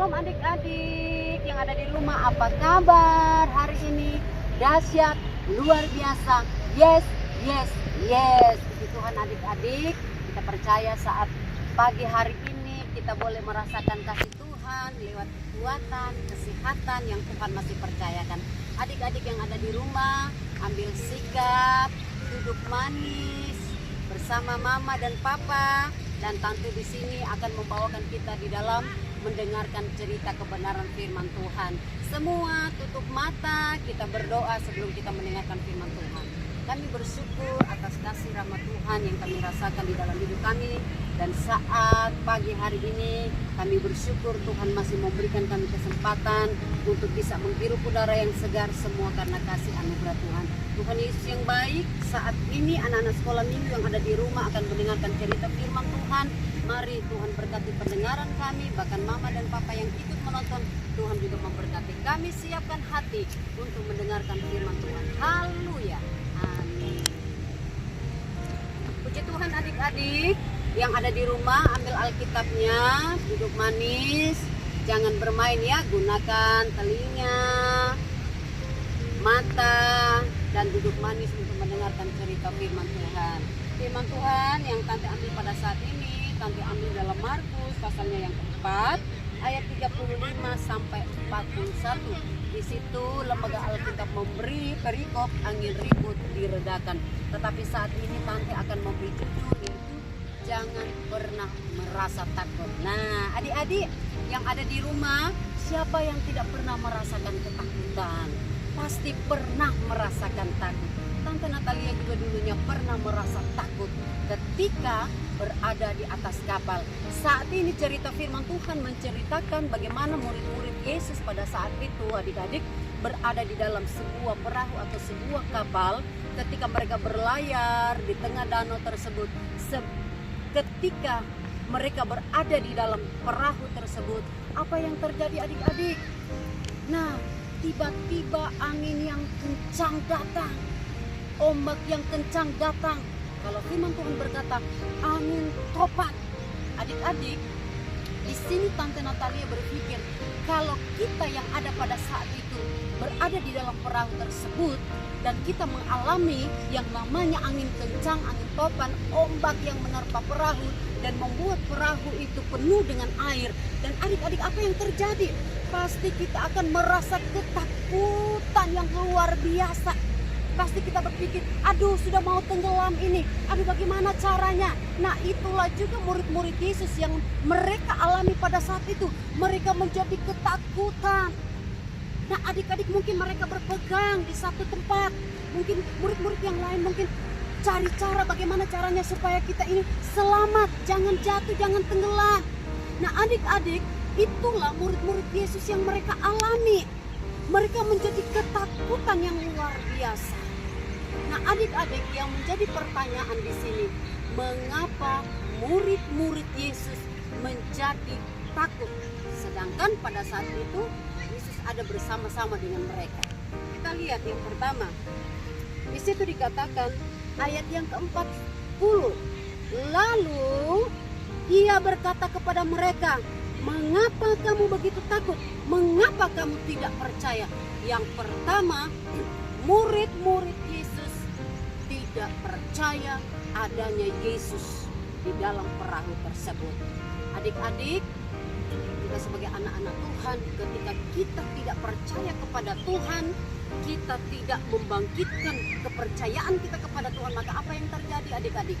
Shalom adik-adik yang ada di rumah, apa kabar hari ini? Dahsyat, luar biasa. Yes, yes, yes. Puji Tuhan adik-adik, kita percaya saat pagi hari ini kita boleh merasakan kasih Tuhan lewat kekuatan, kesehatan yang Tuhan masih percayakan. Adik-adik yang ada di rumah, ambil sikap, duduk manis bersama mama dan papa, dan tante di sini akan membawakan kita di dalam mendengarkan cerita kebenaran firman Tuhan. Semua tutup mata, kita berdoa sebelum kita mendengarkan firman Tuhan. Kami bersyukur atas kasih rahmat Tuhan yang kami rasakan di dalam hidup kami. Dan saat pagi hari ini kami bersyukur Tuhan masih memberikan kami kesempatan untuk bisa menghirup udara yang segar, semua karena kasih anugerah Tuhan. Tuhan Yesus yang baik, saat ini anak-anak sekolah minggu yang ada di rumah akan mendengarkan cerita firman Tuhan. Mari Tuhan berkati pendengaran kami, bahkan mama dan papa yang ikut menonton, Tuhan juga memberkati. Kami siapkan hati untuk mendengarkan firman Tuhan. Haleluya. Amin. Puji Tuhan adik-adik yang ada di rumah, ambil Alkitabnya, duduk manis, jangan bermain ya, gunakan telinga, mata, dan duduk manis untuk mendengarkan cerita firman Tuhan. Firman Tuhan yang tante ambil pada saat ini, tante ambil dalam Markus pasalnya yang keempat, ayat 35 sampai 41. Di situ lembaga Alkitab memberi perikop angin ribut diredakan. Tetapi saat ini tante akan memberi judul yaitu jangan pernah merasa takut. Nah, adik-adik yang ada di rumah, siapa yang tidak pernah merasakan ketakutan? Pasti pernah merasakan takut. Tante Natalia juga dulunya pernah merasa takut ketika berada di atas kapal. Saat ini cerita firman Tuhan menceritakan bagaimana murid-murid Yesus pada saat itu adik-adik berada di dalam sebuah perahu atau sebuah kapal ketika mereka berlayar di tengah danau tersebut. Ketika mereka berada di dalam perahu tersebut, apa yang terjadi adik-adik? Nah, tiba-tiba angin yang kencang datang, ombak yang kencang datang. Kalau firman Tuhan berkata angin topan. Adik-adik, di sini tante Natalia berpikir kalau kita yang ada pada saat itu berada di dalam perahu tersebut dan kita mengalami yang namanya angin kencang, angin topan, ombak yang menerpa perahu dan membuat perahu itu penuh dengan air. Dan adik-adik, apa yang terjadi? Pasti kita akan merasa ketakutan yang luar biasa. Pasti kita berpikir, aduh sudah mau tenggelam ini, aduh bagaimana caranya? Nah, itulah juga murid-murid Yesus yang mereka alami pada saat itu. Mereka menjadi ketakutan. Nah, adik-adik mungkin mereka berpegang di satu tempat. Mungkin murid-murid yang lain mungkin cari cara bagaimana caranya supaya kita ini selamat, jangan jatuh, jangan tenggelam. Nah, adik-adik, itulah murid-murid Yesus yang mereka alami. Mereka menjadi ketakutan yang luar biasa. Nah, adik-adik, yang menjadi pertanyaan di sini, mengapa murid-murid Yesus menjadi takut? Sedangkan pada saat itu Yesus ada bersama-sama dengan mereka. Kita lihat yang pertama. Di situ dikatakan ayat yang ke-40. Lalu ia berkata kepada mereka, mengapa kamu begitu takut? Mengapa kamu tidak percaya? Yang pertama, murid-murid Yesus tidak percaya adanya Yesus di dalam perahu tersebut. Adik-adik, kita sebagai anak-anak Tuhan, ketika kita tidak percaya kepada Tuhan, kita tidak membangkitkan kepercayaan kita kepada Tuhan, maka apa yang terjadi adik-adik?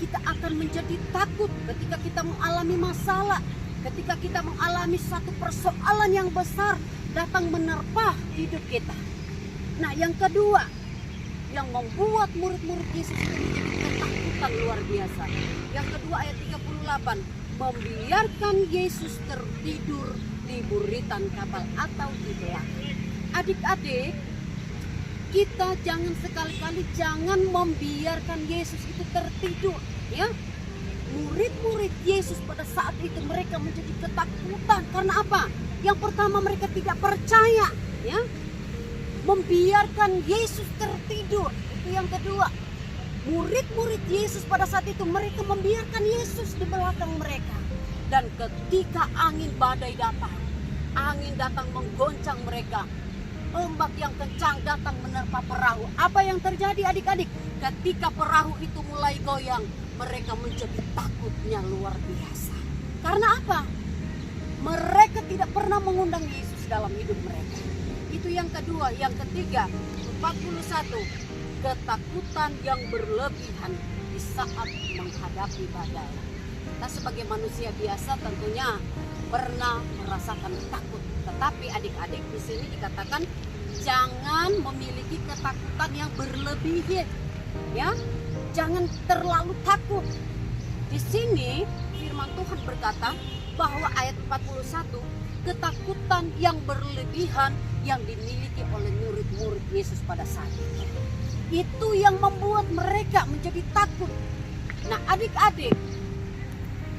Kita akan menjadi takut ketika kita mengalami masalah, ketika kita mengalami satu persoalan yang besar datang menerpa hidup kita. Nah, yang kedua, yang membuat murid-murid Yesus itu menjadi ketakutan luar biasa. Yang kedua ayat 38, membiarkan Yesus tertidur di buritan kapal atau di belakang. Adik-adik, kita jangan sekali-kali jangan membiarkan Yesus itu tertidur, ya. Murid-murid Yesus pada saat itu mereka menjadi ketakutan karena apa? Yang pertama, mereka tidak percaya, ya. Membiarkan Yesus tertidur, itu yang kedua. Murid-murid Yesus pada saat itu mereka membiarkan Yesus di belakang mereka. Dan ketika angin badai datang, angin datang menggoncang mereka, ombak yang kencang datang menerpa perahu. Apa yang terjadi adik-adik? Ketika perahu itu mulai goyang, mereka menjadi takutnya luar biasa. Karena apa? Mereka tidak pernah mengundang Yesus dalam hidup mereka. Itu yang kedua. Yang ketiga, 41, ketakutan yang berlebihan di saat menghadapi badai. Kita sebagai manusia biasa tentunya pernah merasakan takut. Tetapi adik-adik, di sini dikatakan jangan memiliki ketakutan yang berlebihan. Ya, jangan terlalu takut. Di sini firman Tuhan berkata bahwa ayat 41, ketakutan yang berlebihan yang dimiliki oleh murid-murid Yesus pada saat itu yang membuat mereka menjadi takut. Nah, adik-adik,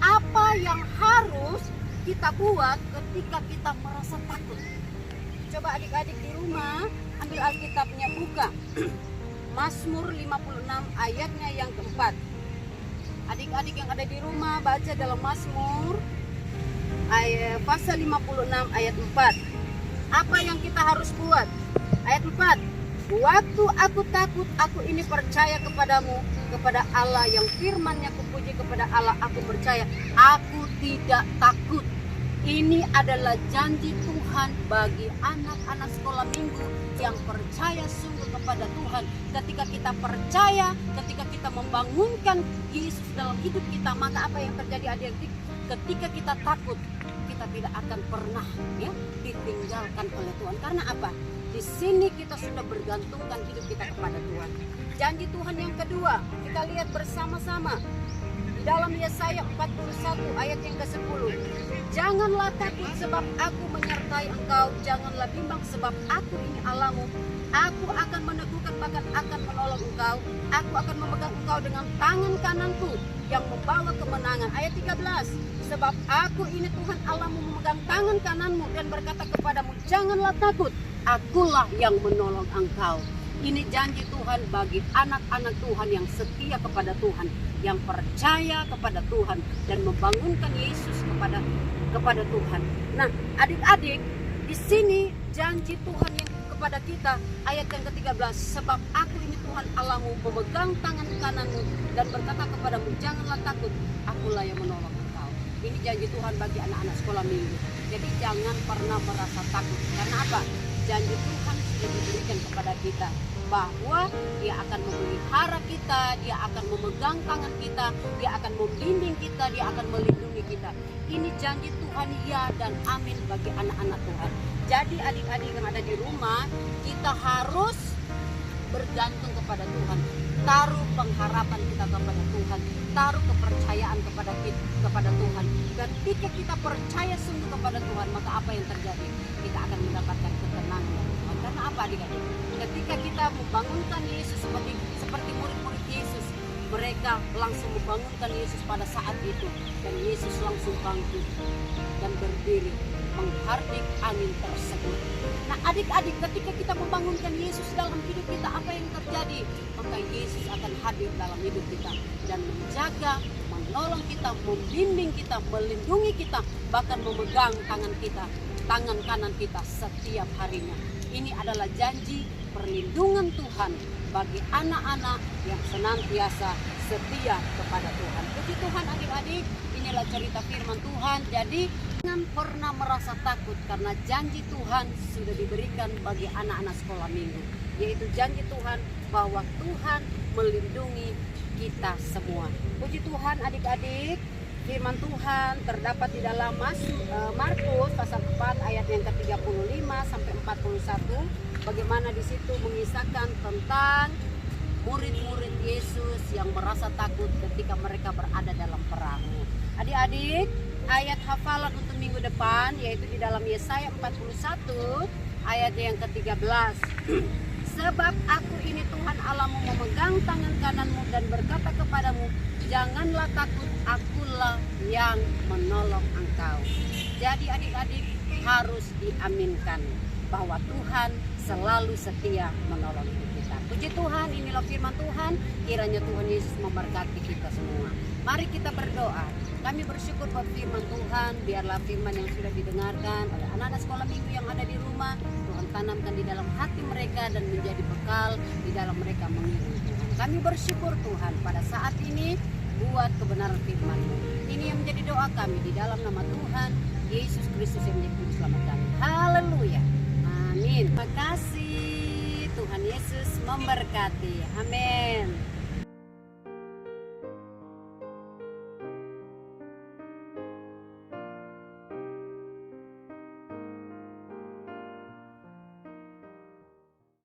apa yang harus kita buat ketika kita merasa takut? Coba adik-adik di rumah ambil Alkitabnya, buka Mazmur 56 ayatnya yang keempat. Adik-adik yang ada di rumah baca dalam Mazmur pasal 56 ayat 4. Apa yang kita harus buat? Ayat 4. Waktu aku takut, aku ini percaya kepadamu, kepada Allah yang firman-Nya kupuji, kepada Allah aku percaya, aku tidak takut. Ini adalah janji Tuhan bagi anak-anak sekolah minggu yang percaya sungguh kepada Tuhan. Ketika kita percaya, ketika kita membangunkan Yesus dalam hidup kita, maka apa yang terjadi adik-adik? Ketika kita takut, kita tidak akan pernah ditinggalkan oleh Tuhan. Karena apa? Di sini kita sudah bergantungkan hidup kita kepada Tuhan. Janji Tuhan yang kedua, kita lihat bersama-sama di dalam Yesaya 41 ayat yang ke-10. Janganlah takut sebab aku menyertai engkau, janganlah bimbang sebab aku ini Allahmu. Aku akan meneguhkan, bahkan akan menolong engkau. Aku akan memegang engkau dengan tangan kananku yang membawa kemenangan. Ayat 13. Sebab aku ini Tuhan Allahmu memegang tangan kananmu dan berkata kepadamu, janganlah takut, akulah yang menolong engkau. Ini janji Tuhan bagi anak-anak Tuhan yang setia kepada Tuhan, yang percaya kepada Tuhan dan membangunkan Yesus kepada Tuhan. Nah, adik-adik, di sini janji Tuhan yang kepada kita ayat yang ke-13, sebab aku ini Tuhan Allahmu memegang tangan kananmu dan berkata kepadamu, janganlah takut, akulah yang menolong engkau. Ini janji Tuhan bagi anak-anak sekolah minggu. Jadi jangan pernah merasa takut. Karena apa? Janji Tuhan sudah diberikan kepada kita bahwa Dia akan memelihara kita, Dia akan memegang tangan kita, Dia akan membimbing kita, Dia akan melindungi kita. Ini janji Tuhan, ya dan amin bagi anak-anak Tuhan. Jadi adik-adik yang ada di rumah, kita harus bergantung kepada Tuhan. Taruh pengharapan kita kepada Tuhan, taruh kepercayaan kepada Tuhan. Dan ketika kita percaya sungguh kepada Tuhan, maka apa yang terjadi? Kita akan mendapatkan ketenangan dari Tuhan. Karena apa adik-adik? Ketika kita membangunkan Yesus seperti murid-murid Yesus, mereka langsung membangunkan Yesus pada saat itu, dan Yesus langsung bangkit dan berdiri menghardik angin tersebut. Nah adik-adik, ketika kita membangunkan Yesus dalam hidup kita, apa yang terjadi? Maka Yesus akan hadir dalam hidup kita dan menjaga, menolong kita, membimbing kita, melindungi kita, bahkan memegang tangan kanan kita setiap harinya. Ini adalah janji perlindungan Tuhan bagi anak-anak yang senantiasa setia kepada Tuhan. Puji Tuhan adik-adik, inilah cerita firman Tuhan. Jadi jangan pernah merasa takut, karena janji Tuhan sudah diberikan bagi anak-anak sekolah minggu, yaitu janji Tuhan bahwa Tuhan melindungi kita semua. Puji Tuhan adik-adik, firman Tuhan terdapat di dalam Markus pasal 4 ayat yang ke-35 sampai 41. Bagaimana di situ mengisahkan tentang murid-murid Yesus yang merasa takut ketika mereka berada dalam perahu. Adik-adik, ayat hafalan untuk minggu depan yaitu di dalam Yesaya 41 ayat yang ke-13. Sebab aku ini Tuhan Allahmu memegang tangan kananmu dan berkata kepadamu, janganlah takut, akulah yang menolong engkau. Jadi adik-adik, harus diaminkan bahwa Tuhan selalu setia menolong kita. Puji Tuhan, inilah firman Tuhan. Kiranya Tuhan Yesus memberkati kita semua. Mari kita berdoa. Kami bersyukur buat firman Tuhan. Biarlah firman yang sudah didengarkan oleh anak-anak sekolah minggu yang ada di rumah, Tuhan tanamkan di dalam hati mereka dan menjadi bekal di dalam mereka mengiring Tuhan. Kami bersyukur Tuhan pada saat ini buat kebenaran firman-Mu. Ini yang menjadi doa kami di dalam nama Tuhan Yesus Kristus yang menjadi juru selamat kami. Haleluya. Amin. Terima kasih. Tuhan Yesus memberkati. Amin.